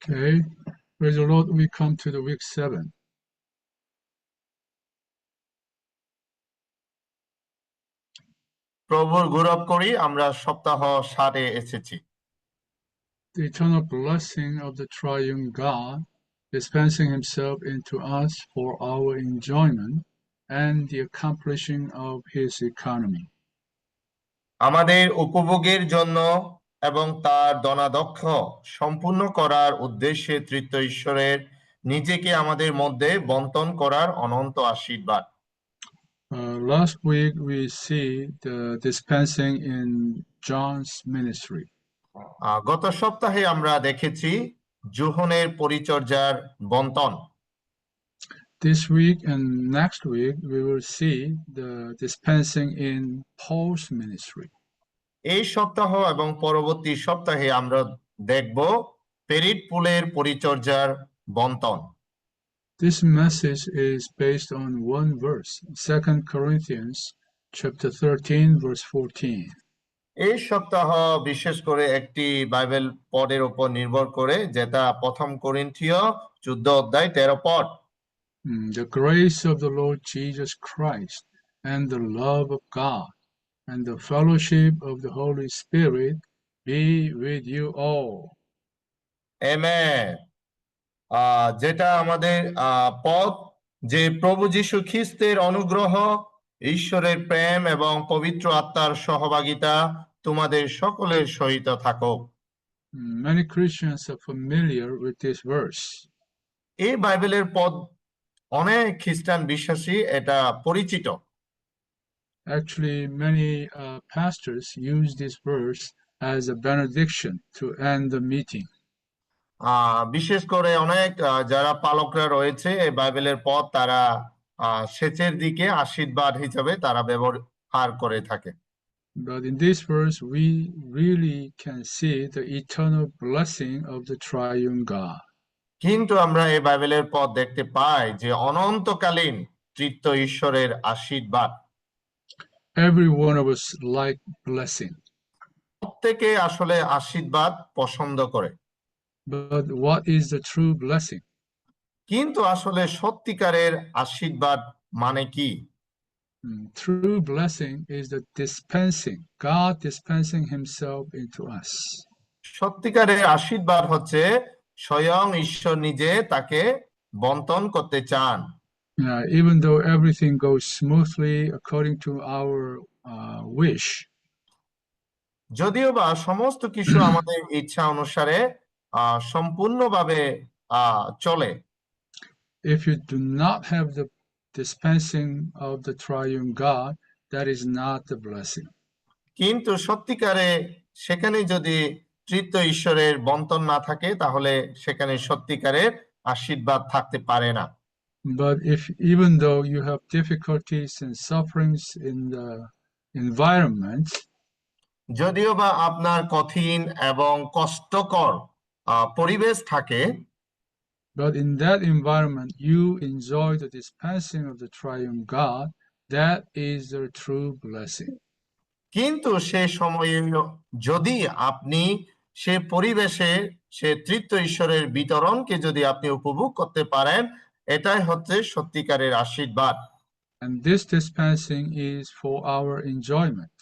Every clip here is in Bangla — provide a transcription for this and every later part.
Okay, praise the Lord. We come to the week 7. প্রভুর গৌরব করি আমরা সপ্তাহ 7-এ এসেছি। The eternal blessing of the triune God dispensing himself into us for our enjoyment and the accomplishing of his economy. আমাদের উপভোগের জন্য এবং তার দনাদক্ষ সম্পূর্ণ করার উদ্দেশ্যে তৃতীয় ঈশ্বরের নিজেকে আমাদের মধ্যে বন্টন করার অনন্ত আশীর্বাদ। Last week we see the dispensing in John's ministry. গত সপ্তাহে আমরা দেখেছি যোহনের পরিচর্যার বন্টন। This week and next week we will see the dispensing in Paul's ministry. এই সপ্তাহ এবং পরবর্তী সপ্তাহে আমরা দেখব পেরিটপুলের পরিচর্যার বন্টন। This message is based on one verse, 2 Corinthians chapter 13, verse 14. এই সপ্তাহ বিশেষ করে একটি বাইবেল পদের উপর নির্ভর করে, যেটা প্রথম করিন্থীয় 14:13 পদ। The grace of the Lord Jesus Christ and the love of God and the fellowship of the Holy Spirit be with you all. Amen. যেটা আমাদের পদ, যে প্রভু যীশু খ্রিস্টের অনুগ্রহ, ঈশ্বরের প্রেম এবং পবিত্র আত্মার সহভাগিতা তোমাদের সকলের সহিত থাকুক। Many Christians are familiar with this verse. এই বাইবেলের পদ অনেক খ্রিস্টান বিশ্বাসী এটা পরিচিত। Actually, many pastors use this verse as a benediction to end the meeting. বিশেষ করে অনেক যারা পালকরা রয়েছে এই বাইবেলের পদ তারা শেষের দিকে আশীর্বাদ হিসেবে তারা ব্যবহার করে থাকে। But in this verse we really can see the eternal blessing of the triune God. কিন্তু আমরা এই বাইবেলের পদ দেখতে পাই যে অনন্তকালীন তৃতীয় ঈশ্বরের আশীর্বাদ। Every one of us like blessing. প্রত্যেকে আসলে আশীর্বাদ পছন্দ করে। But what is the true blessing? কিন্তু আসলে সত্যিকারের আশীর্বাদ মানে কি? True blessing is the dispensing, God dispensing himself into us. সত্যিকারের আশীর্বাদ হচ্ছে স্বয়ং ঈশ্বর নিজে তাকে বন্টন করতে চান। Even though everything goes smoothly according to our wish. যদিও বা সমস্ত কিছু আমাদের ইচ্ছা অনুসারে সম্পূর্ণভাবে চলে। If you do not have the dispensing of the triune God, that is not the blessing. কিন্তু সত্যিকারে সেখানে যদি তৃতীয় ঈশ্বরের বন্টন না থাকে তাহলে সেখানে সত্যিকারের আশীর্বাদ থাকতে পারে না। But if even though you have difficulties and sufferings in the environment, যদিও বা আপনার কঠিন এবং কষ্টকর পরিবেশ থাকে, but in that environment you enjoy the dispensing of the triune God, that is the true blessing. কিন্তু সে সময়ে যদি আপনি সে পরিবেশে সে তৃতীয় ঈশ্বরের বিতরণকে যদি আপনি উপভোগ করতে পারেন, এটাই হচ্ছে সত্যিকারের আশীর্বাদ। And this dispensing is for our enjoyment.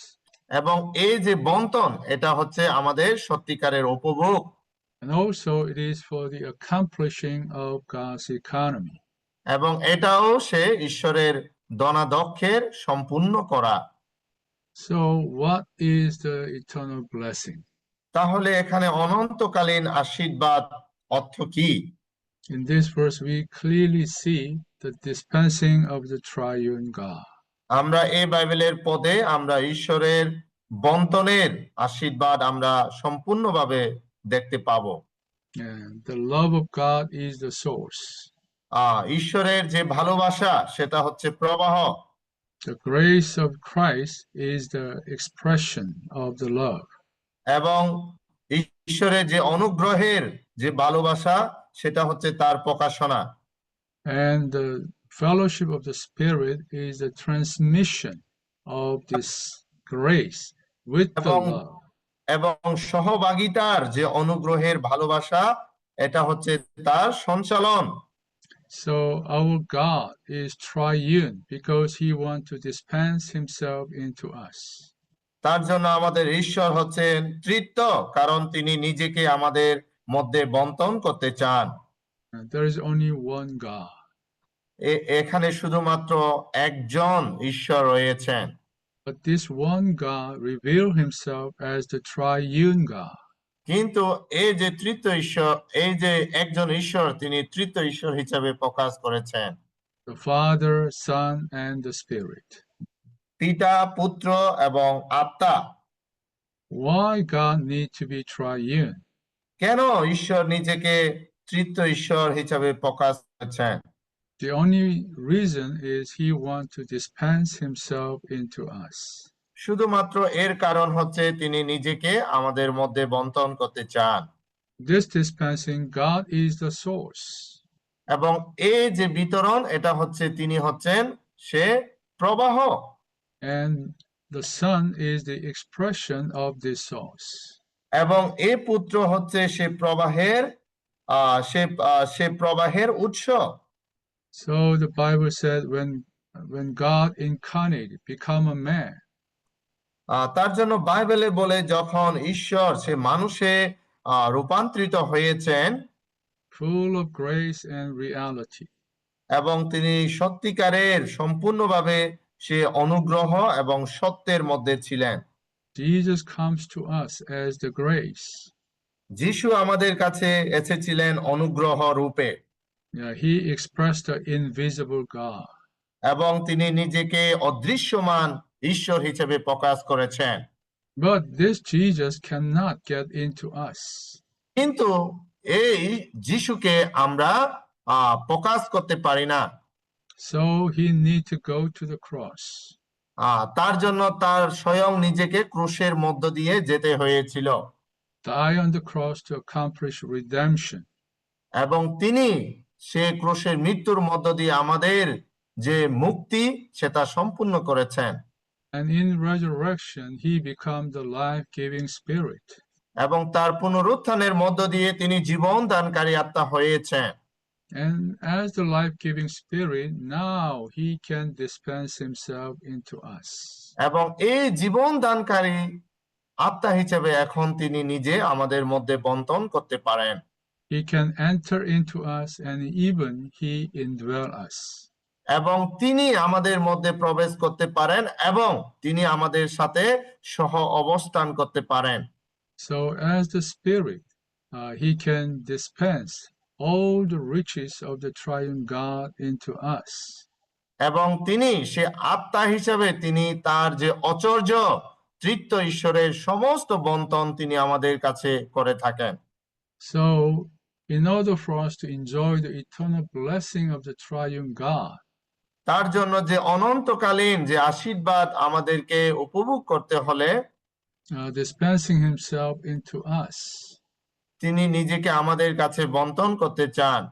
এবং এই যে বন্টন এটা হচ্ছে আমাদের সত্যিকারের উপভোগ। And also it is for the accomplishing of God's economy. এবং এটাও সে ঈশ্বরের দনাদক্ষের সম্পূর্ণ করা। So what is the eternal blessing? তাহলে এখানে অনন্তকালীন আশীর্বাদ অর্থ কি? In this verse we clearly see the dispensing of the triune God. আমরা এই বাইবেলের পদে আমরা ঈশ্বরের বন্টনের আশীর্বাদ আমরা সম্পূর্ণভাবে দেখতে পাবো। And the love of God is the source. ঈশ্বরের যে ভালোবাসা সেটা হচ্ছে প্রবাহ। The grace of Christ is the expression of the love. এবং ঈশ্বরের যে অনুগ্রহের যে ভালোবাসা সেটা হচ্ছে তার প্রকাশনা। And the fellowship of the Spirit is the transmission of this grace with the love. এবং সহভাগিতার যে অনুগ্রহের ভালোবাসা এটা হচ্ছে তার সঞ্চালন। So our God is triune because he wants to dispense himself into us. তার জন্য আমাদের ঈশ্বর হচ্ছেন তৃত্ব, কারণ তিনি নিজেকে আমাদের মধ্যে বন্টন করতে চান। There is only one God. এখানে শুধুমাত্র একজন ঈশ্বর রয়েছেন। But this one God revealed himself as the triune God. কিন্তু এই যে তৃতীয় ঈশ্বর, এই যে একজন ঈশ্বর, তিনি তৃতীয় ঈশ্বর হিসেবে প্রকাশ করেছেন। The Father, Son, and the Spirit. পিতা, পুত্র এবং আত্মা। Why God need to be triune? কেন ঈশ্বর নিজেকে তৃতীয় ঈশ্বর হিসেবে প্রকাশ করেছেন? The only reason is he wants to dispense himself into us. শুধুমাত্র এর কারণ হচ্ছে তিনি নিজেকে আমাদের মধ্যে বন্টন করতে চান। This dispensing, God is the source. এবং এই যে বিতরণ, এটা হচ্ছে তিনি হচ্ছেন সে প্রবাহ। And the Son is the expression of this source. এবং এই পুত্র হচ্ছে সে প্রবাহের সে প্রবাহের উৎস। So the Bible said when God incarnated, become a man, তার জন্য বাইবেলে বলে যখন ঈশ্বর সে মানুষে রূপান্তরিত হয়েছেন, full of grace and reality. এবং তিনি সত্যিকারের সম্পূর্ণভাবে সে অনুগ্রহ এবং সত্যের মধ্যে ছিলেন। Jesus comes to us as the grace. যিশু আমাদের কাছে এসেছিলেন অনুগ্রহ রূপে। He expressed the invisible God. এবং তিনি নিজেকে অদৃশ্যমান ঈশ্বর হিসেবে প্রকাশ করেছেন। But this Jesus cannot get into us. কিন্তু এই যিশুকে আমরা প্রকাশ করতে পারি না। So he need to go to the cross. তার জন্য তার স্বয়ং নিজেকে ক্রুশের মধ্য দিয়ে যেতে হয়েছিল। Die on the cross to accomplish redemption. এবং তিনি সে ক্রুশের মৃত্যুর মধ্য দিয়ে আমাদের যে মুক্তি সেটা সম্পূর্ণ করেছেন। And in resurrection, he became the life-giving spirit. এবং তার পুনরুত্থানের মধ্য দিয়ে তিনি জীবন দানকারী আত্মা হয়েছেন। And as the life-giving spirit, now he can dispense himself into us. এবং এই জীবন দানকারী আত্মা হিসেবে এখন তিনি নিজে আমাদের মধ্যে বন্টন করতে পারেন। He can enter into us and even he indwell us. এবং তিনি আমাদের মধ্যে প্রবেশ করতে পারেন এবং তিনি আমাদের সাথে সহ অবস্থান করতে পারেন। So as the spirit, he can dispense all the riches of the triune God into us. এবং তিনি সে আত্মা হিসেবে তিনি তার যে অচর্য তৃতীয় ঈশ্বরের সমস্ত বন্টন তিনি আমাদের কাছে করে থাকেন। So in order for us to enjoy the eternal blessing of the triune God, তার জন্য যে অনন্তকালীন যে আশীর্বাদ আমাদেরকে উপভোগ করতে হলে dispensing himself into us, তিনি নিজেকে আমাদের কাছে বন্টন করতে চান।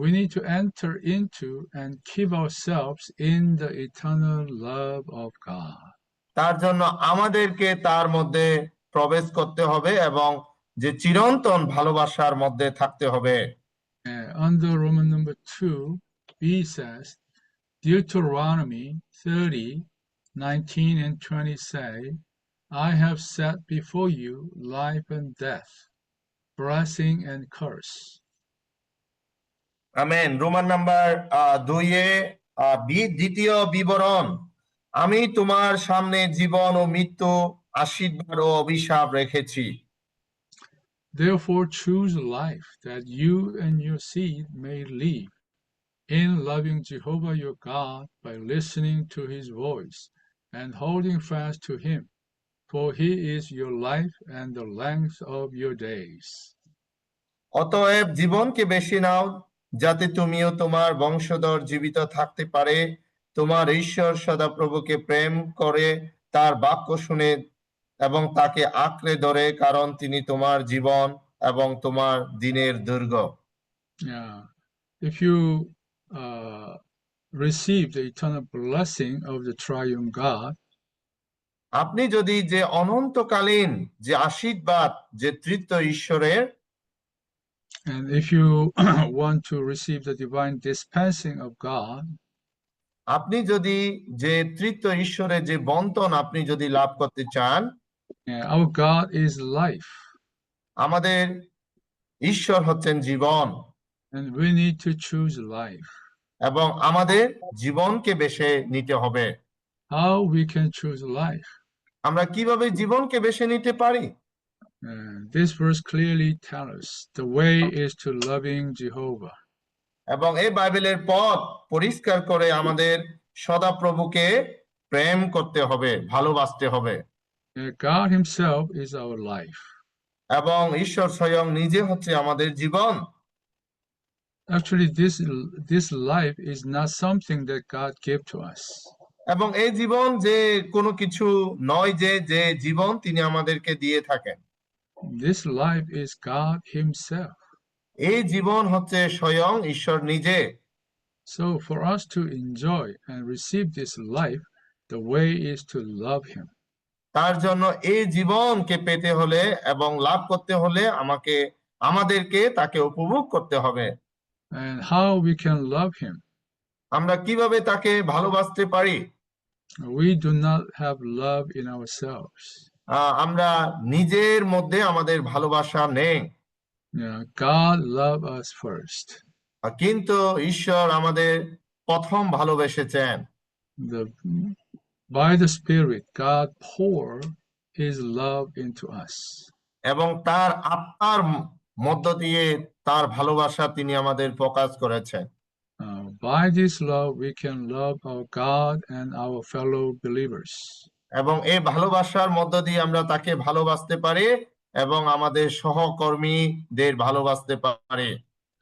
we need to enter into and keep ourselves in the eternal love of God. তার জন্য আমাদেরকে তার মধ্যে প্রবেশ করতে হবে এবং যে চিরন্তন ভালোবাসার মধ্যে থাকতে হবে। Under Roman number 2, B says, Deuteronomy 30:19 and 20 say, I have set before you life and death, blessing and curse. Amen. Roman number 2-এ দ্বিতীয় বিবরণ, আমি তোমার সামনে জীবন ও মৃত্যু, আশীর্বাদ ও অভিশাপ রেখেছি। Therefore choose life that you and your seed may live, in loving Jehovah your God by listening to his voice and holding fast to him, for he is your life and the length of your days. অতএব জীবনকে বেছে নাও, যাতে তুমিও তোমার বংশধর জীবিত থাকতে পারে, তোমার ঈশ্বর সদাপ্রভুকে প্রেম করে তার বাক্য শুনে এবং তাকে আঁকড়ে ধরে, কারণ তিনি তোমার জীবন এবং তোমার দিনের দৈর্ঘ্য। If you receive the eternal blessing of the triune God, আপনি যদি যে অনন্তকালীন যে আশীর্বাদ যে তৃতীয় ঈশ্বরের, And if you want to receive the divine dispensing of God, আপনি যদি যে তৃতীয় ঈশ্বরের যে বন্টন আপনি যদি লাভ করতে চান, our God is life, আমাদের ঈশ্বর হচ্ছেন জীবন, and we need to choose life. এবং আমাদের জীবনকে বেছে নিতে হবে। How we can choose life? আমরা কিভাবে জীবনকে বেছে নিতে পারি? This verse clearly tells us the way is to loving Jehovah. এবং এই বাইবেলের পথ পরিষ্কার করে আমাদের সদাপ্রভুকে প্রেম করতে হবে, ভালোবাসতে হবে। God himself is our life. এবং ঈশ্বর স্বয়ং নিজে হচ্ছে আমাদের জীবন। Actually, this life is not something that God gave to us. এবং এই জীবন যে কোনো কিছু নয়, যে জীবন তিনি আমাদেরকে দিয়ে থাকেন। This life is God himself. এই জীবন হচ্ছে স্বয়ং ঈশ্বর নিজে। So for us to enjoy and receive this life, the way is to love him. তার জন্য এই জীবনকে পেতে হলে এবং লাভ করতে হলে আমাদেরকে তাকে উপভোগ করতে হবে। And how we can love him? আমরা কিভাবে তাকে ভালোবাসতে পারি? We do not have love in ourselves. আমরা নিজের মধ্যে আমাদের ভালোবাসা নেই। God loved us first. কিন্তু ঈশ্বর আমাদের প্রথম ভালোবেসেছেন। By the Spirit, God poured his love into us. এবং তার আত্মার মধ্য দিয়ে তার ভালোবাসা তিনি আমাদের প্রকাশ করেছেন। By this love, we can love our God and our fellow believers. এবং এই ভালোবাসার মধ্য দিয়ে আমরা তাকে ভালোবাসতে পারি এবং আমাদের সহকর্মীদের ভালোবাসতে পারি।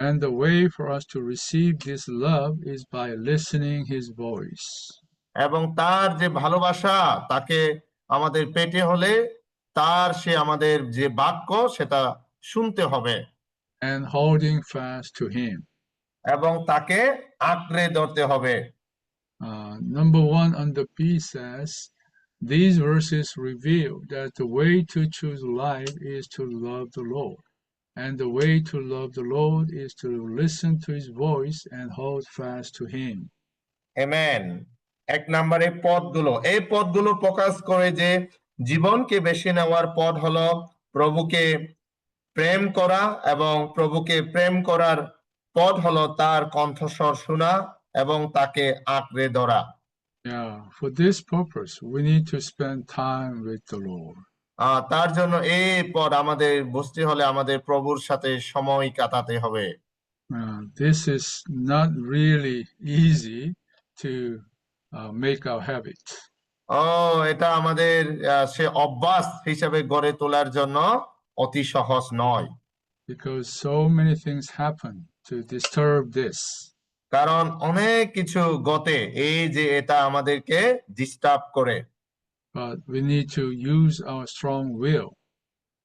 And the way for us to receive this love is by listening his voice. এবং তার যে ভালোবাসা তাকে আমাদের পেতে হলে সে আমাদের যে বাক্য সেটা শুনতে হবে। And holding fast to him. এবং তাকে আঁকড়ে ধরতে হবে। Number 1 under B says, these verses reveal that the way to choose life is to love the Lord. And the way to love the Lord is to listen to his voice and hold fast to him. Amen. 1 নম্বরে এই পদগুলো প্রকাশ করে যে জীবনকে বেছে নেওয়ার পথ হলো প্রভুকে প্রেম করা, এবং প্রভুকে প্রেম করার পথ হলো তার কণ্ঠস্বর শোনা এবং তাকে আঁকড়ে ধরা। Yeah, for this purpose we need to spend time with the Lord. তার জন্য এই পথ আমাদের বুঝতে হলে আমাদের প্রভুর সাথে সময় কাটাতে হবে। This is not really easy to make our habit. এটা আমাদের সে অভ্যাস হিসেবে গড়ে তোলার জন্য অতি সহজ নয়। Because so many things happen to disturb this. কারণ অনেক কিছু ঘটে এই যে এটা আমাদেরকে ডিস্টার্ব করে। But we need to use our strong will.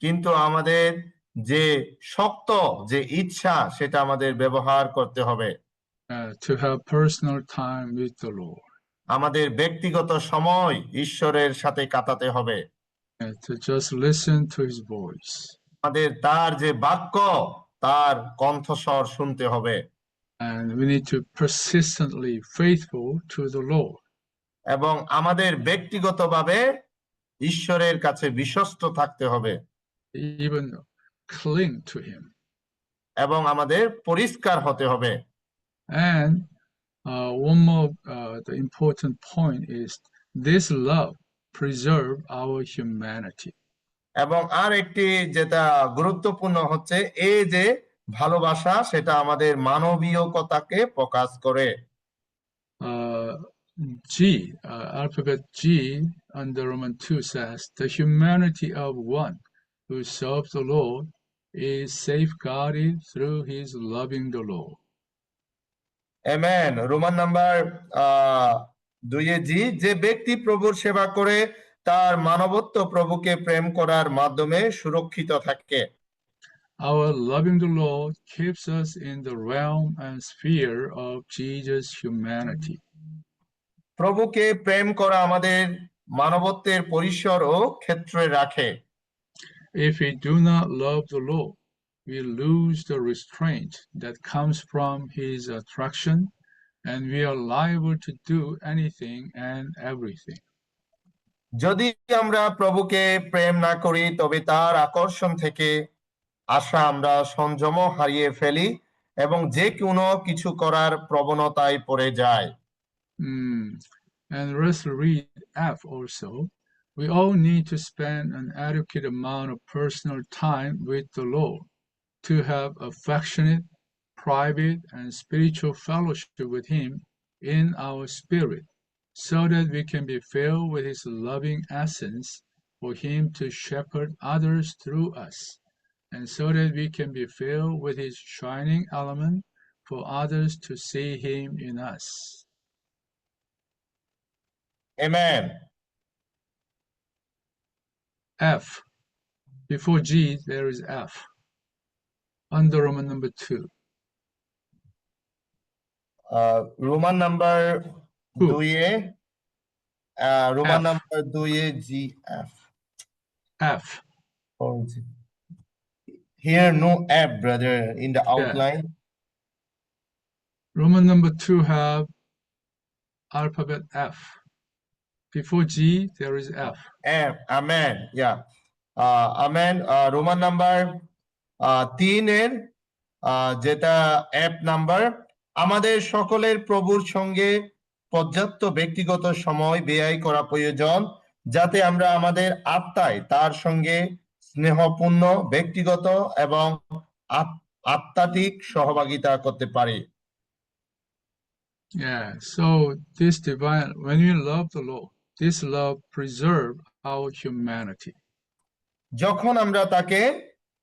কিন্তু আমাদের যে শক্ত যে ইচ্ছা সেটা আমাদের ব্যবহার করতে হবে। To have personal time with the Lord. আমাদের ব্যক্তিগত সময় ঈশ্বরের সাথে কাটাতে হবে। To just listen to his voice. আমাদের তার যে বাক্য তার কণ্ঠস্বর শুনতে হবে। And we need to persistently faithful to the Lord. এবং আমাদের ব্যক্তিগতভাবে ঈশ্বরের কাছে বিশ্বস্ত থাকতে হবে। Even cling to him. এবং আমাদের পরিষ্কার হতে হবে। And one more the important point is this love preserve our humanity. এবং আর একটি যেটা গুরুত্বপূর্ণ হচ্ছে এই যে ভালোবাসা সেটা আমাদের মানবীয়তাকে প্রকাশ করে। Alphabet G under Roman 2 says the humanity of one who serves the Lord is safeguarded through his loving the Lord. Amen. Roman number 2 জি, যে ব্যক্তি প্রভুর সেবা করে তার মানবত্ব প্রভুকে প্রেম করার মাধ্যমে সুরক্ষিত থাকে। Our loving the Lord keeps us in the realm and sphere of Jesus' humanity. প্রভুকে প্রেম করা আমাদের মানবত্বের পরিসর ও ক্ষেত্রে রাখে। If we do not love the Lord, we lose the restraint that comes from his attraction, and we are liable to do anything and everything. যদি আমরা প্রভুকে প্রেম না করি তবে তার আকর্ষণ থেকে আসা আমরা সংযম হারিয়ে ফেলি এবং যে কোনো কিছু করার প্রবণতায় পড়ে যাই। And let's read F also. We all need to spend an adequate amount of personal time with the Lord to have affectionate, private, and spiritual fellowship with Him in our spirit, so that we can be filled with His loving essence for Him to shepherd others through us, and so that we can be filled with His shining element for others to see Him in us. Amen. F. Before G, there is F. Under Roman number 2. Roman number 2-এ Roman F. number 2-এ GF. F. Here no F, brother, in the Yeah. outline. Roman number 2 have alphabet F. Before G, there is F. F. Amen. Yeah. Amen. Roman number 3-এর যেটা F নাম্বার, আমাদের সকলের প্রভুর সঙ্গে পর্যাপ্ত ব্যক্তিগত সময় ব্যয় করা প্রয়োজন, যাতে আমরা আমাদের আত্মায় তার সঙ্গে স্নেহপূর্ণ ব্যক্তিগত এবং আত্মাত্মিক সহভাগিতা করতে পারি। Yeah, so this divine, when we love the Lord, this love preserves our humanity. যখন আমরা তাকে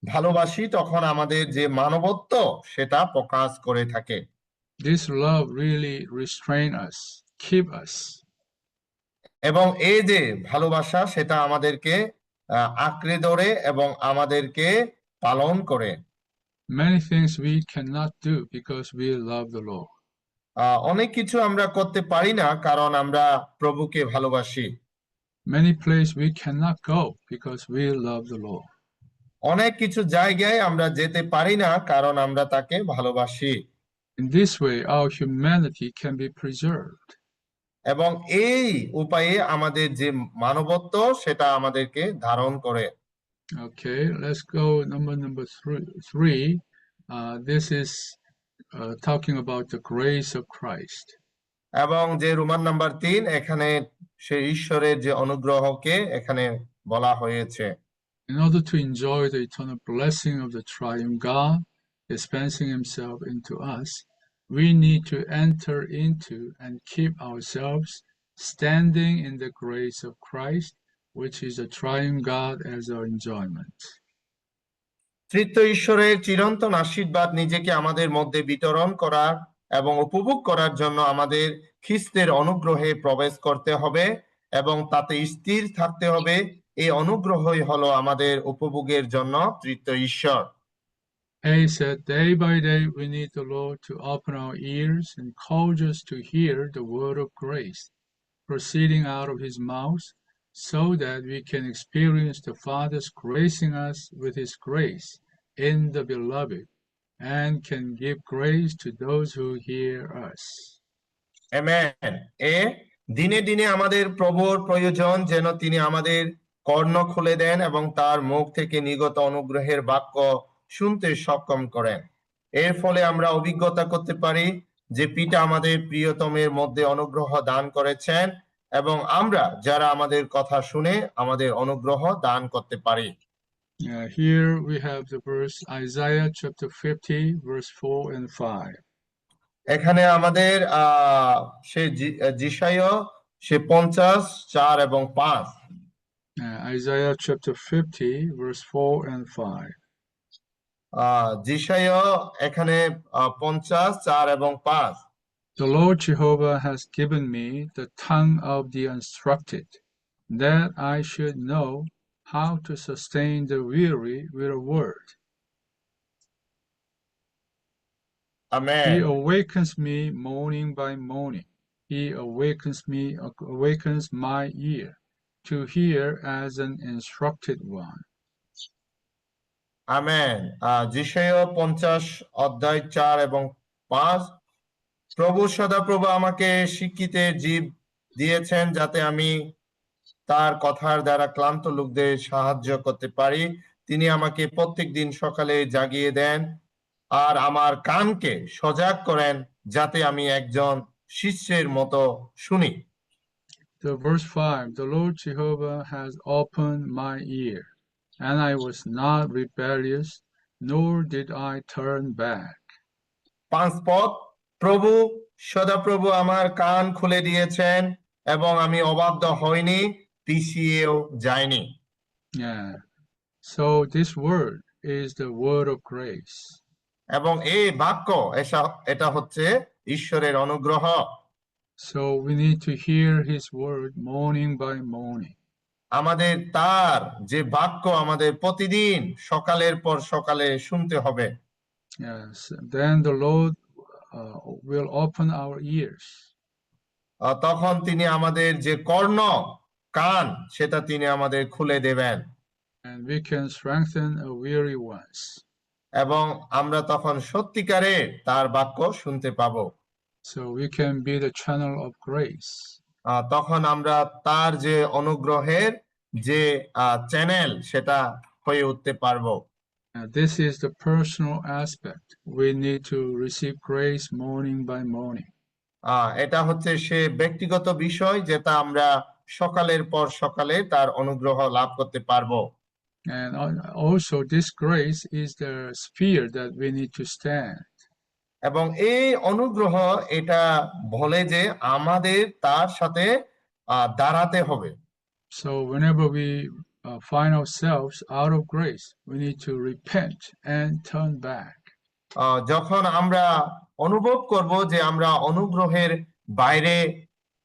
ভালোবাসি তখন আমাদের যে মানবত্ব সেটা প্রকাশ করে থাকে। This love really restrain us, keep us. এবং এই যে ভালোবাসা সেটা আমাদেরকে আঁকড়ে ধরে এবং আমাদেরকে পালন করে। Many things we cannot do because we love the Lord. অনেক কিছু আমরা করতে পারি না কারণ আমরা প্রভুকে ভালোবাসি। Many places we cannot go because we love the Lord. অনেক কিছু জায়গায় আমরা যেতে পারি না কারণ আমরা তাকে ভালোবাসি। In this way, our humanity can be preserved. এবং এই উপায়ে আমাদের যে মানবত্ব সেটা আমাদেরকে ধারণ করে। Okay, let's go number three. This is talking about the grace of Christ. এবং যে রোমান নাম্বার 3, এখানে সেই ঈশ্বরের যে অনুগ্রহকে এখানে বলা হয়েছে। In order to enjoy the eternal blessing of the triune God dispensing himself into us, we need to enter into and keep ourselves standing in the grace of Christ, which is the triune God as our enjoyment. তৃতীয় ঈশ্বরের চিরন্তন আশীর্বাদ নিজেকে আমাদের মধ্যে বিতরণ করার এবং উপভোগ করার জন্য আমাদের খ্রিস্টের অনুগ্রহে প্রবেশ করতে হবে এবং তাতে স্থির থাকতে হবে। এই অনুগ্রহই হলো আমাদের উপভোগের জন্য তৃতীয় ঈশ্বর। A said, day by day we need the Lord to open our ears and cause us to hear the word of grace proceeding out of his mouth, so that we can experience the Father's gracing us with his grace in the beloved and can give grace to those who hear us. Amen. দিনে দিনে আমাদের প্রভুর প্রয়োজন যেন তিনি আমাদের কর্ণ খুলে দেন এবং তার মুখ থেকে নিগত অনুগ্রহের বাক্য শুনতে সক্ষম করেন। এর ফলে আমরা অভিজ্ঞতা করতে পারি যে পিতা আমাদের প্রিয়তমের মধ্যে অনুগ্রহ দান করেছেন এবং আমরা যারা আমাদের কথা শুনে আমাদের অনুগ্রহ দান করতে পারি। Here we have the verse Isaiah chapter 50 verse 4 and 5. এখানে আমাদের সে যিশায়া সে 50, 4 এবং 5। Isaiah chapter 50 verse 4 and 5. যিশায়া এখানে 50, 4 এবং 5। The Lord Jehovah has given me the tongue of the instructed, that I should know how to sustain the weary with a word. Amen. He awakens me morning by morning. He awakens my ear to hear as an instructed one. Amen. যিশায়া 50:4-5। প্রভু সদাপ্রভু আমাকে শিক্ষিতের জীব দিয়েছেন, যাতে আমি তার কথার দ্বারা ক্লান্ত লোকদের সাহায্য করতে পারি। তিনি আমাকে প্রত্যেক দিন সকালে জাগিয়ে দেন আর আমার কানকে সজাগ করেন, যাতে আমি একজন শিষ্যের মতো শুনি। The verse 5, the Lord Jehovah has opened my ear, and I was not rebellious, nor did I turn back. 5 পদ, প্রভু সদাপ্রভু আমার কান খুলে দিয়েছেন এবং আমি অবাধ্য হইনি, পিছিয়েও যাইনি। Yeah. So this word is the word of grace. এবং এই বাক্য এটা হচ্ছে ঈশ্বরের অনুগ্রহ। So we need to hear his word morning by morning. আমাদের তার যে বাক্য আমাদের প্রতিদিন সকালের পর সকালে শুনতে হবে। Yes. Then the Lord will open our ears. তখন তিনি আমাদের যে কর্ণ কান সেটা তিনি আমাদের খুলে দেবেন And we can strengthen a weary ones. এবং আমরা তখন সত্যিকারে তার বাক্য শুনতে পাবো। So we can be the channel of grace. তখন আমরা তার যে অনুগ্রহের যে চ্যানেল সেটা হয়ে উঠতে পারবো। This is the personal aspect. We need to receive grace morning by morning. এটা হচ্ছে সে ব্যক্তিগত বিষয়, যেটা আমরা সকালের পর সকালে তার অনুগ্রহ লাভ করতে পারবো। And also this grace is the sphere that we need to stand. এবং এই অনুগ্রহ এটা বলে যে আমাদের তার সাথে দাঁড়াতে হবে। So whenever we find ourselves out of grace, we need to repent and turn back. যখন আমরা অনুভব করব যে আমরা অনুগ্রহের বাইরে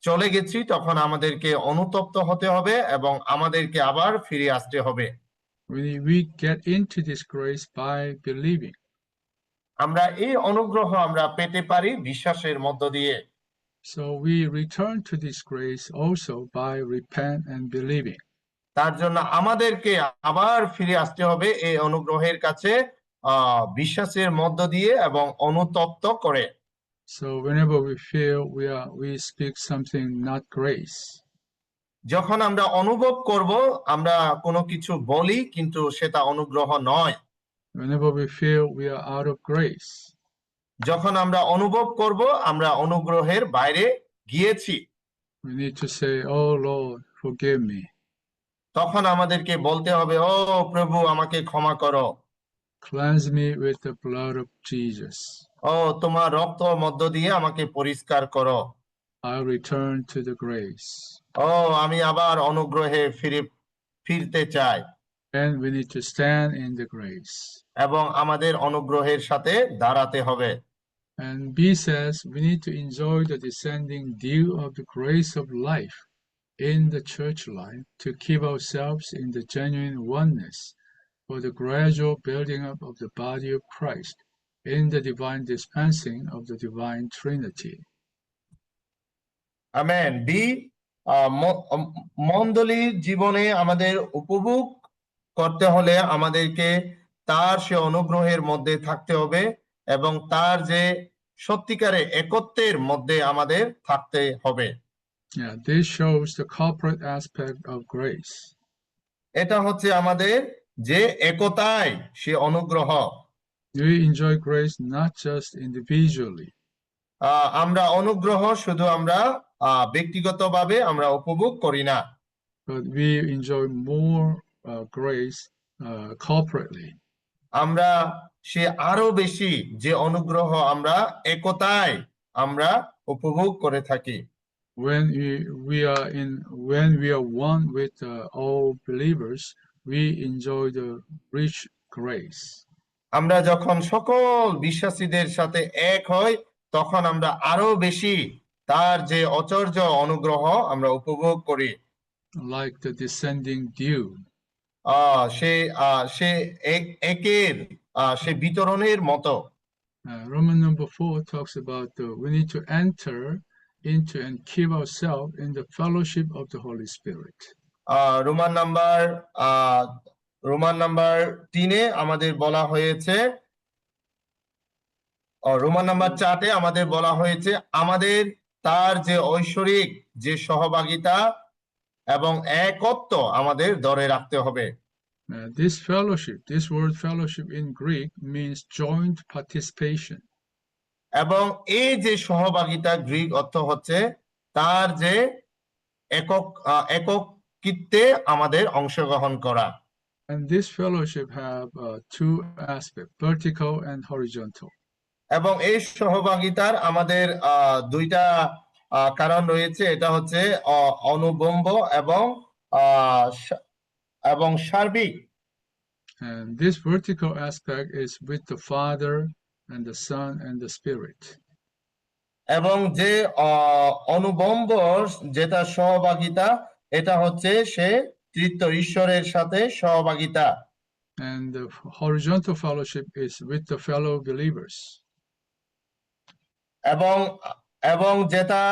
চলে গেছি, তখন আমাদেরকে অনুতপ্ত হতে হবে এবং আমাদেরকে আবার ফিরে আসতে হবে। We get into this grace by believing. আমরা এই অনুগ্রহ আমরা পেতে পারি বিশ্বাসের মধ্য দিয়ে। So we return to this grace also by repent and believing. তার জন্য আমাদেরকে আবার ফিরে আসতে হবে এই অনুগ্রহের কাছে বিশ্বাসের মধ্য দিয়ে এবং অনুতপ্ত করে। So whenever we feel we speak something not grace, যখন আমরা অনুভব করব আমরা কোনো কিছু বলি কিন্তু সেটা অনুগ্রহ নয়, whenever we feel we are out of grace, যখন আমরা অনুভব করব আমরা অনুগ্রহের বাইরে গিয়েছি, we need to say, "Oh Lord, forgive me. তখন আমাদেরকে বলতে হবে, ও প্রভু আমাকে ক্ষমা করো, Cleanse me with the blood of Jesus. ও তোমার রক্ত মধ্য দিয়ে আমাকে পরিষ্কার করো। I return to the grace." ও আমি আবার অনুগ্রহে ফিরতে চাই। And we need to stand in the grace. এবং আমাদের অনুগ্রহের সাথে দাঁড়াতে হবে। And B says we need to enjoy the descending dew of the grace of life in the church life to keep ourselves in the genuine oneness for the gradual building up of the body of Christ in the divine dispensing of the divine Trinity. Amen. বি, মণ্ডলীর জীবনে আমাদের উপভোগ করতে হলে আমাদেরকে তার সে অনুগ্রহের মধ্যে থাকতে হবে এবং তার যে সত্যিকারে একত্বের মধ্যে আমাদের থাকতে হবে। Yeah, this shows the corporate aspect of grace. এটা হচ্ছে আমাদের যে একতায় সে অনুগ্রহ। We enjoy grace not just individually, আমরা অনুগ্রহ শুধু আমরা ব্যক্তিগতভাবে আমরা উপভোগ করি না, but we enjoy more grace corporately. আমরা সে আরো বেশি যে অনুগ্রহ আমরা একতায় আমরা উপভোগ করে থাকি। When we are one with all believers, we enjoy the rich grace. আমরা যখন সকল বিশ্বাসীদের সাথে এক হই, তখন আমরা আরো বেশি তার যে অচর্য অনুগ্রহ আমরা উপভোগ করি। Like the descending dew. সে একের সে বিতরণের মতো। Roman number 4 talks about we need to enter into and keep ourselves in the fellowship of the Holy Spirit. Roman number roman number 3-এ আমাদের বলা হয়েছে, রোমান নাম্বার 4-এ আমাদের বলা হয়েছে আমাদের তার যে ঐশ্বরিক যে সহভাগিতা এবং একত্ব আমাদের ধরে রাখতে হবে। This fellowship, this word fellowship in Greek means joint participation. এবং এই যে সহভাগিতা গ্রিক অর্থ হচ্ছে তার যে এককৃত্বে আমাদের অংশগ্রহণ করা। And this fellowship have two aspects, vertical and horizontal. এবং এই সহভাগিতার আমাদের দুইটা কারণ রয়েছে, এটা হচ্ছে অনুবম্ব এবং সার্বিক। And this vertical aspect is with the Father and the Son and the Spirit. এবং যে অনুবম্ব যেটা সহভাগিতা, এটা হচ্ছে সে তৃতীয় ঈশ্বরের সাথে সহভাগিতা। And the horizontal fellowship is with the fellow believers. এবং এবং যেটা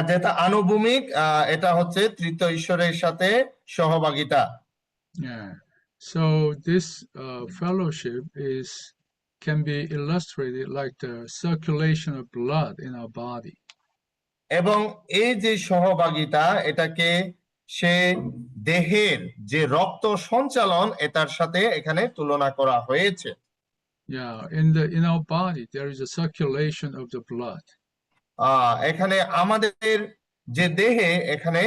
যেটা আনুভূমিক, এটা হচ্ছে তৃতীয় ঈশ্বরের সাথে সহভাগিতা। Yeah. So this fellowship can be illustrated like the circulation of blood in our body. এবং এই যে সহভাগিতা, এটাকে সে দেহের যে রক্ত সঞ্চালন এটার সাথে এখানে তুলনা করা হয়েছে। Yeah, in our body there is a circulation of the blood. এখানে আমাদের যে দেহে এখানে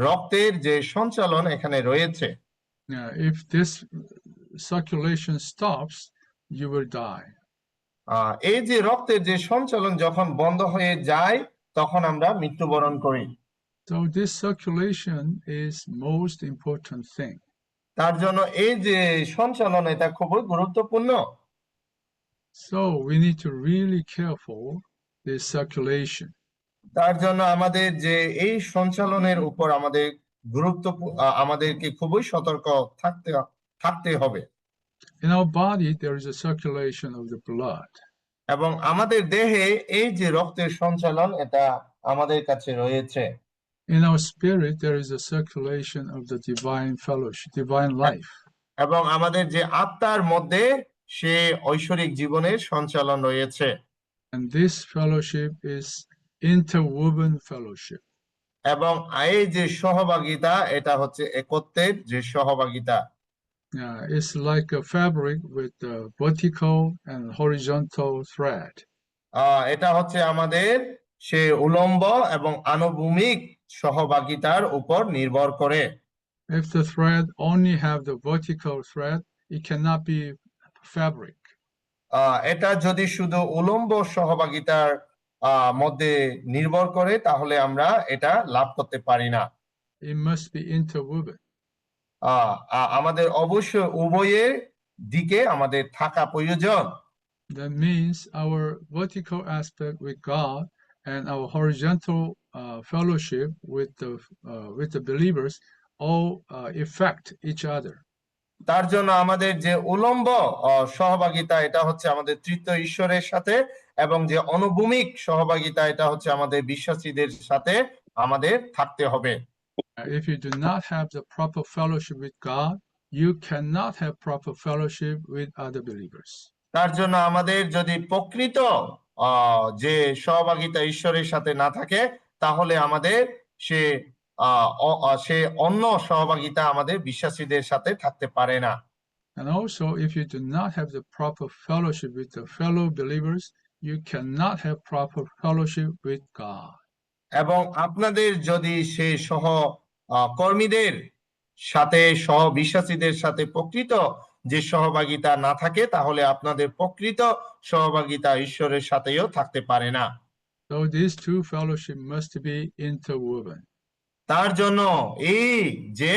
রক্তের যে সঞ্চালন এখানে রয়েছে। Yeah, if this circulation stops, you will die. এই যে রক্তের যে সঞ্চালন যখন বন্ধ হয়ে যায় তখন আমরা মৃত্যুবরণ করি। So this circulation is most important thing. তার জন্য এই যে সঞ্চালন এটা খুবই গুরুত্বপূর্ণ। So we need to really careful this circulation. তার জন্য আমাদের যে এই সঞ্চালনের উপর আমাদেরকে খুবই সতর্ক থাকতে হবে। In our body there is a circulation of the blood. এবং আমাদের দেহে এই যে রক্তের সঞ্চালন এটা আমাদের কাছে রয়েছে। In our spirit there is a circulation of the divine fellowship, divine life. এবং আমাদের যে আত্মার মধ্যে সে ঐশ্বরিক জীবনের সঞ্চালন রয়েছে। And this fellowship is interwoven fellowship. এবং এই যে সহভাগিতা এটা হচ্ছে একত্বের যে সহভাগিতা। It's like a fabric with the vertical and horizontal thread. এটা হচ্ছে আমাদের সে উলম্ব এবং আনুভূমিক সহভাগিতার উপর নির্ভর করে। If the thread only have the vertical thread, it cannot be fabric. এটা যদি শুধু উলম্ব সহভাগিতার মধ্যে নির্ভর করে তাহলে আমরা এটা লাভ করতে পারি না। It must be interwoven. আমাদের অবশ্যই উভয়ের দিকে আমাদের থাকা প্রয়োজন। That means our vertical aspect with God and our horizontal fellowship with the believers all affect each other. তার জন্য আমাদের যে উলম্ব সহভাগিতা এটা হচ্ছে আমাদের তৃতীয় ঈশ্বরের সাথে, এবং যে অনুভূমিক সহভাগিতা এটা হচ্ছে আমাদের বিশ্বাসীদের সাথে আমাদের থাকতে হবে। If you do not have the proper fellowship with God, you cannot have proper fellowship with other believers. তার জন্য আমাদের যদি প্রকৃত যে সহভাগিতা ঈশ্বরের সাথে না থাকে তাহলে আমাদের সে অন্য সহভাগিতা আমাদের বিশ্বাসীদের সাথে থাকতে পারে না। And also, if you do not have the proper fellowship with the fellow believers, you cannot have proper fellowship with God. এবং আপনাদের যদি সে কর্মীদের সাথে বিশ্বাসীদের সাথে প্রকৃত যে সহভাগিতা না থাকে তাহলে আপনাদের প্রকৃত সহভাগিতা ঈশ্বরের সাথেও থাকতে পারে না। So these two fellowship must be interwoven. তার জন্য এই যে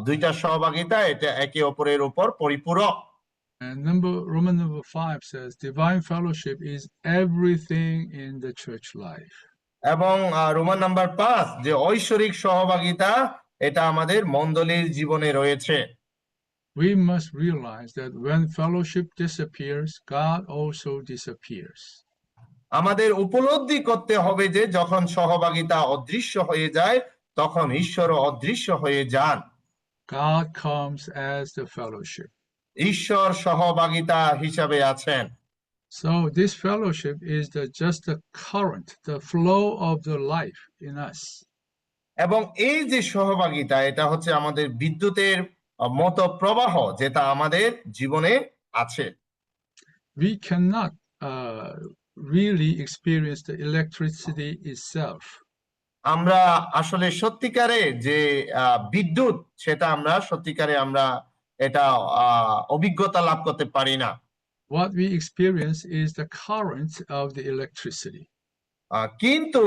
দুইটা সহভাগিতা এটা একে অপরের উপর পরিপূরক। And Roman number 5 says divine fellowship is everything in the church life. এবং রোমান নাম্বার 5 যে ঐশ্বরিক সহভাগিতা এটা আমাদের মণ্ডলীর জীবনে রয়েছে। We must realize that when fellowship disappears, God also disappears. আমাদের উপলব্ধি করতে হবে যে যখন সহভাগিতা অদৃশ্য হয়ে যায় তখন ঈশ্বরও অদৃশ্য হয়ে যান। God comes as the fellowship. ঈশ্বর সহভাগিতা হিসাবে আছেন। So this fellowship is just the current, the flow of the life in us. এবং এই যে সহভাগিতা এটা হচ্ছে আমাদের বিদ্যুতের মতো প্রবাহ যেটা আমাদের জীবনে আছে। We cannot really experience the electricity itself. আমরা আসলে সত্যিকারে যে বিদ্যুৎ সেটা আমরা সত্যিকারে আমরা এটা অভিজ্ঞতা লাভ করতে পারি না। What we experience is the current of the electricity. কিন্তু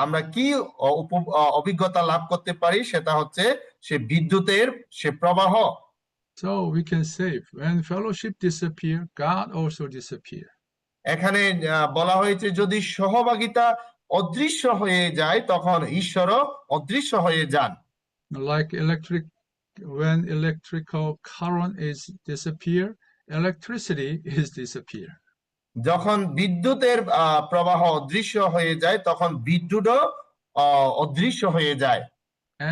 আমরা কি অভিজ্ঞতা লাভ করতে পারি সেটা হচ্ছে সে বিদ্যুতের সে প্রবাহ। So we can say when fellowship disappear, God also disappear. এখানে বলা হয়েছে যদি সহভাগিতা অদৃশ্য হয়ে যায় তখন ঈশ্বরও অদৃশ্য হয়ে যান। Like when electrical current is disappear, electricity is disappear. যখন বিদ্যুতের প্রবাহ অদৃশ্য হয়ে যায় তখন বিদ্যুৎও অদৃশ্য হয়ে যায়।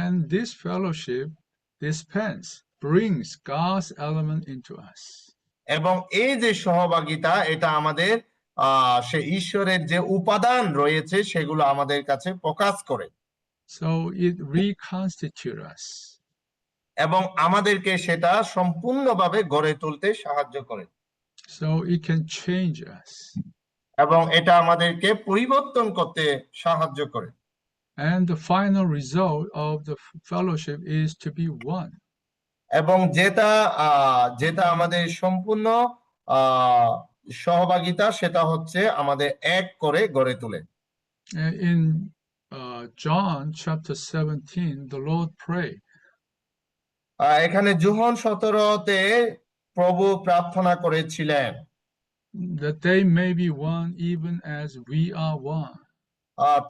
And this fellowship brings God's element into us. এবং এই যে সহভাগিতা এটা আমাদের সে ঈশ্বরের যে উপাদান রয়েছে সেগুলো আমাদের কাছে প্রকাশ করে। So it reconstitutes us. এবং আমাদেরকে সেটা সম্পূর্ণভাবে গড়ে তুলতে সাহায্য করে। So it can change us. এবং এটা আমাদেরকে পরিবর্তন করতে সাহায্য করে। And the final result of the fellowship is to be one. এবং যেটা যেটা আমাদের সম্পূর্ণ সহভাগিতা সেটা হচ্ছে আমাদের এক করে গড়ে তোলে। In John chapter 17, the Lord prayed. এখানে যোহন 17-তে প্রভু প্রার্থনা করেছিলেন That they may be one even as we are one.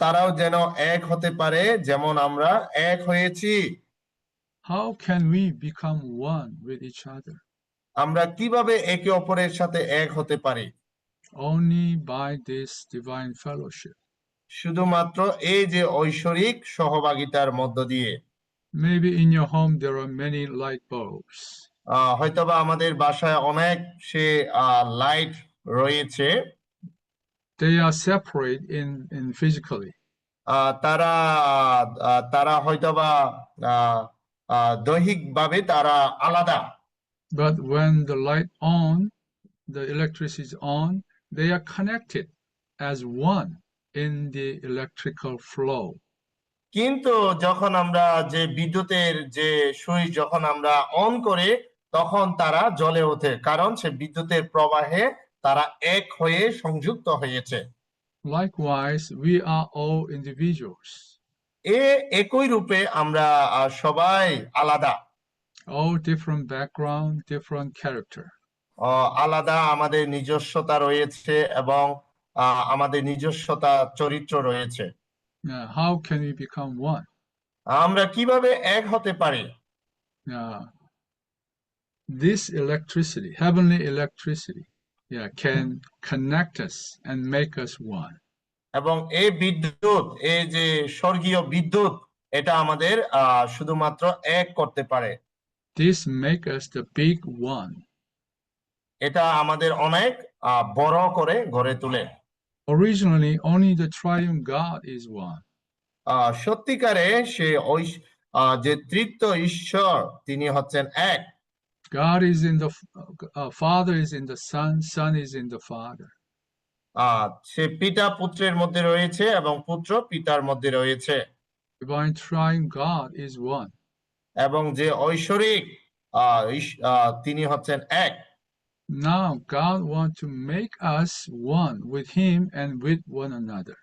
তারাও যেন এক হতে পারে যেমন আমরা এক হয়েছি। How can we become one with each other? আমরা কিভাবে একে অপরের সাথে এক হতে পারি? Only by this divine fellowship. শুধুমাত্র এই যে ঐশ্বরিক সহভাগিতার মধ্য দিয়ে। Maybe in your home there are many light bulbs. হয়তোবা আমাদের বাসায় অনেক সে লাইট রয়েছে। They are separate in physically. তারা তারা হয়তোবা দৈহিকভাবে তারা আলাদা। But when the light on, the electricity is on, they are connected as one in the electrical flow. কিন্তু যখন আমরা যে বিদ্যুতের যে সুইচ যখন আমরা অন করে তখন তারা জ্বলে ওঠে কারণ সে বিদ্যুতের প্রবাহে তারা এক হয়ে সংযুক্ত হয়েছে। Likewise, we are all individuals. একই রূপে আমরা সবাই আলাদা। All different background, different character. আলাদা আমাদের নিজস্বতা রয়েছে এবং আমাদের নিজস্বতা চরিত্র রয়েছে। How can we become one? আমরা কিভাবে এক হতে পারি? This electricity, heavenly electricity, can connect us and make us one. এবং এই বিদ্যুৎ এই যে স্বর্গীয় বিদ্যুৎ এটা আমাদের শুধুমাত্র এক করতে পারে। This make us the big one. এটা আমাদের অনেক বড় করে গড়ে তোলে। Originally, only the triune God is one. সত্যিকারে সে ওই যে তৃতীয় ঈশ্বর তিনি হচ্ছেন এক। God is in the Father is in the Son, Son is in the Father. সে পিতা পুত্রের মধ্যে রয়েছে এবং পুত্র পিতার মধ্যে রয়েছে। Divine triune God is one. এবং যে ঐশ্বরিক তিনি হচ্ছেন এক। Now God wants to make us one with Him and with one another.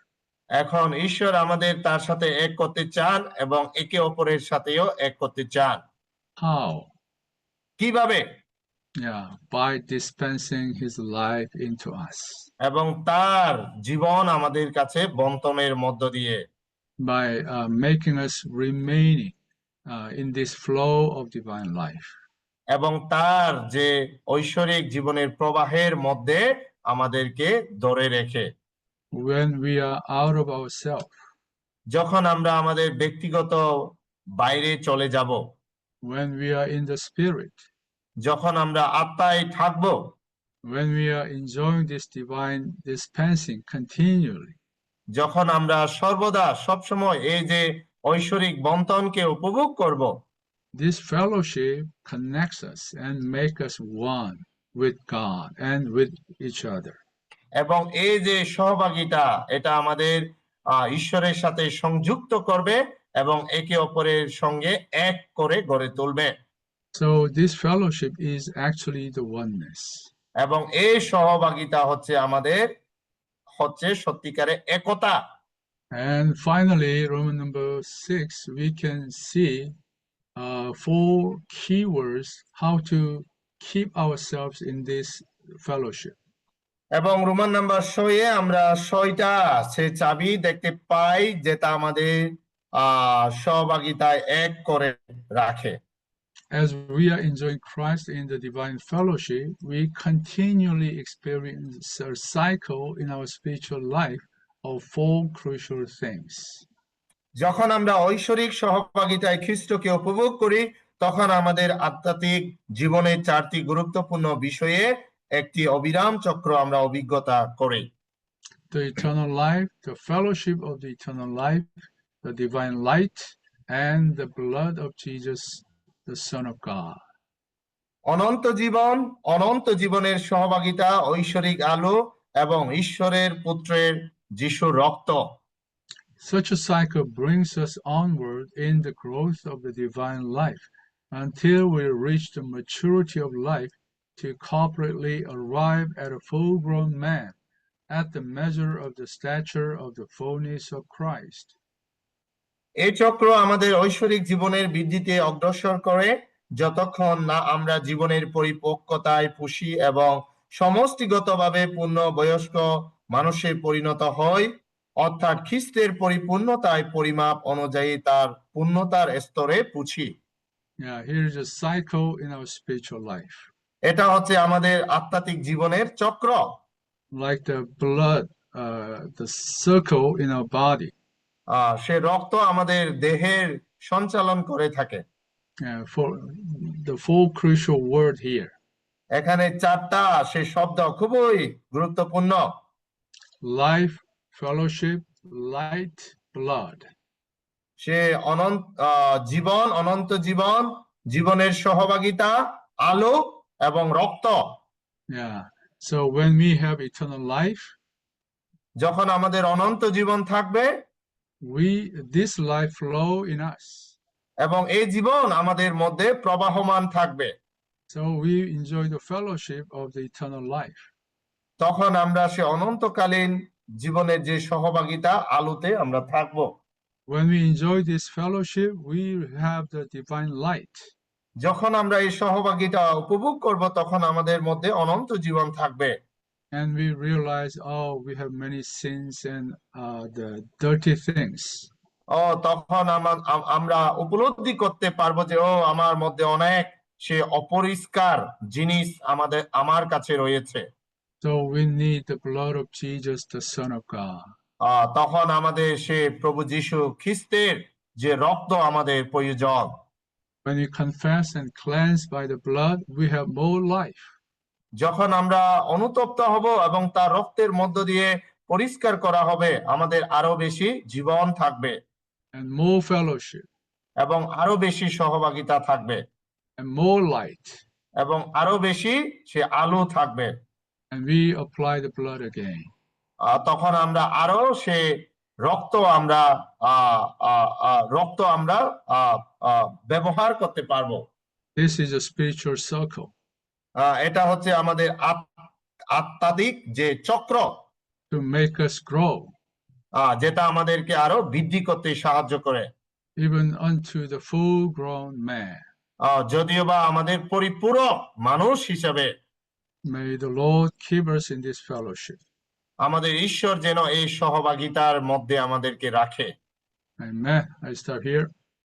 এখন ঈশ্বর আমাদের তার সাথে এক করতে চান এবং একে অপরের সাথেও এক করতে চান। How? কিভাবে? By dispensing His life into us. এবং তার জীবন আমাদের কাছে বন্টনের মধ্য দিয়ে। By making us remaining in this flow of divine life. এবং তার যে ঐশ্বরিক জীবনের প্রবাহের মধ্যে আমাদেরকে ধরে রেখে। when we are out of ourselves, যখন আমরা আমাদের ব্যক্তিগত বাইরে চলে যাব, when we are in the Spirit, যখন আমরা আত্মায় থাকব, when we are enjoying this divine dispensing continually. যখন আমরা সর্বদা সবসময় এই যে ঐশ্বরিক বন্টনকে উপভোগ করব, This fellowship connects us and makes us one with God and with each other. এবং এই যে সহভাগিতা, এটা আমাদের ঈশ্বরের সাথে সংযুক্ত করবে এবং একে অপরের সঙ্গে এক করে গড়ে তুলবে। So this fellowship is actually the oneness. এবং এই সহভাগিতা হচ্ছে সত্যিকারের একতা। And finally, Roman number 6, we can see 4 keywords how to keep ourselves in this fellowship. এবং রোমান নাম্বার 6-এ আমরা 6টা সে চাবি দেখতে পাই যেটা আমাদের সহভাগিতায় এক করে রাখে। As we are enjoying Christ in the divine fellowship, we continually experience a cycle in our spiritual life of 4 crucial things. যখন আমরা ঐশ্বরিক সহভাগিতায় খ্রিস্টকে উপভোগ করি, তখন আমাদের আধ্যাত্মিক জীবনের 4টি গুরুত্বপূর্ণ বিষয়ে একটি অবিরাম চক্র আমরা অভিজ্ঞতা করি। The eternal life, the fellowship of the eternal life, the divine light, and the blood of Jesus, the Son of God. অনন্ত জীবনের সহভাগিতা, ঐশ্বরিক আলো এবং ঈশ্বরের পুত্রের যিশুর রক্ত। Such a cycle brings us onward in the growth of the divine life until we reach the maturity of life to corporately arrive at a full-grown man at the measure of the stature of the fullness of Christ. এই চক্র আমাদের ঐশ্বরিক জীবনের বৃদ্ধিতে অগ্রসর করে যতক্ষণ না আমরা জীবনের পরিপক্কতায় পুষি এবং সমষ্টিগতভাবে পূর্ণবয়স্ক মানুষে পরিণত হই, অর্থাৎ খ্রিস্টের পরিপূর্ণতায় পরিমাপ অনুযায়ী তার পূর্ণতার স্তরে পুছি। Yeah, here is a cycle in our spiritual life. এটা হচ্ছে আমাদের আধ্যাত্মিক জীবনের চক্র। Like the blood, the circle in our body. সে রক্ত আমাদের দেহের সঞ্চালন করে থাকে। For the 4 crucial word here. এখানে 4টা সে শব্দ খুবই গুরুত্বপূর্ণ। Life, fellowship, light, blood. সে অনন্ত জীবন, জীবনের সহভাগিতা, আলো এবং রক্ত। Yeah. So when we have eternal life, যখন আমাদের অনন্ত জীবন থাকবে, this life flow in us. এবং এই জীবন আমাদের মধ্যে প্রবাহমান থাকবে। So we enjoy the fellowship of the eternal life. তখন আমরা সে অনন্তকালীন জীবনের যে সহভাগিতা, আলোতে আমরা থাকব। When we enjoy this fellowship, we have the divine light. যখন আমরা এই সহভাগিতা উপভোগ করব, তখন আমাদের মধ্যে অনন্ত জীবন থাকবে। And we realize, oh, we have many sins and the dirty things. তখন আমরা উপলব্ধি করতে পারবো যে আমার মধ্যে অনেক সে অপরিষ্কার জিনিস আমার কাছে রয়েছে। So we need the blood of Jesus, the Son of God. তখন আমাদের সে প্রভু যীশু খ্রিস্টের যে রক্ত আমাদের প্রয়োজন। When we confess and cleanse by the blood, we have more life. যখন আমরা অনুতপ্ত হব এবং তার রক্তের মধ্য দিয়ে পরিষ্কার করা হবে, আমাদের আরো বেশি জীবন থাকবে। And more fellowship. এবং আরো বেশি সহভাগিতা থাকবে। And more light. এবং আরো বেশি সে আলো থাকবে। And we apply the blood again. তখন আমরা আরো সে রক্ত আমরা ব্যবহার করতে পারবো। This is a spiritual circle. এটা হচ্ছে আমাদের আত্মাত্মিক যে চক্র। To make us grow. যেটা আমাদেরকে আরো বৃদ্ধি করতে সাহায্য করে। Even unto the full-grown man. যদিও বা আমাদের পরিপূরক মানুষ হিসেবে। May the Lord keep us in this fellowship. আমাদের ঈশ্বর যেন এই সহভাগিতার মধ্যে আমাদেরকে রাখে। Amen. I stop here.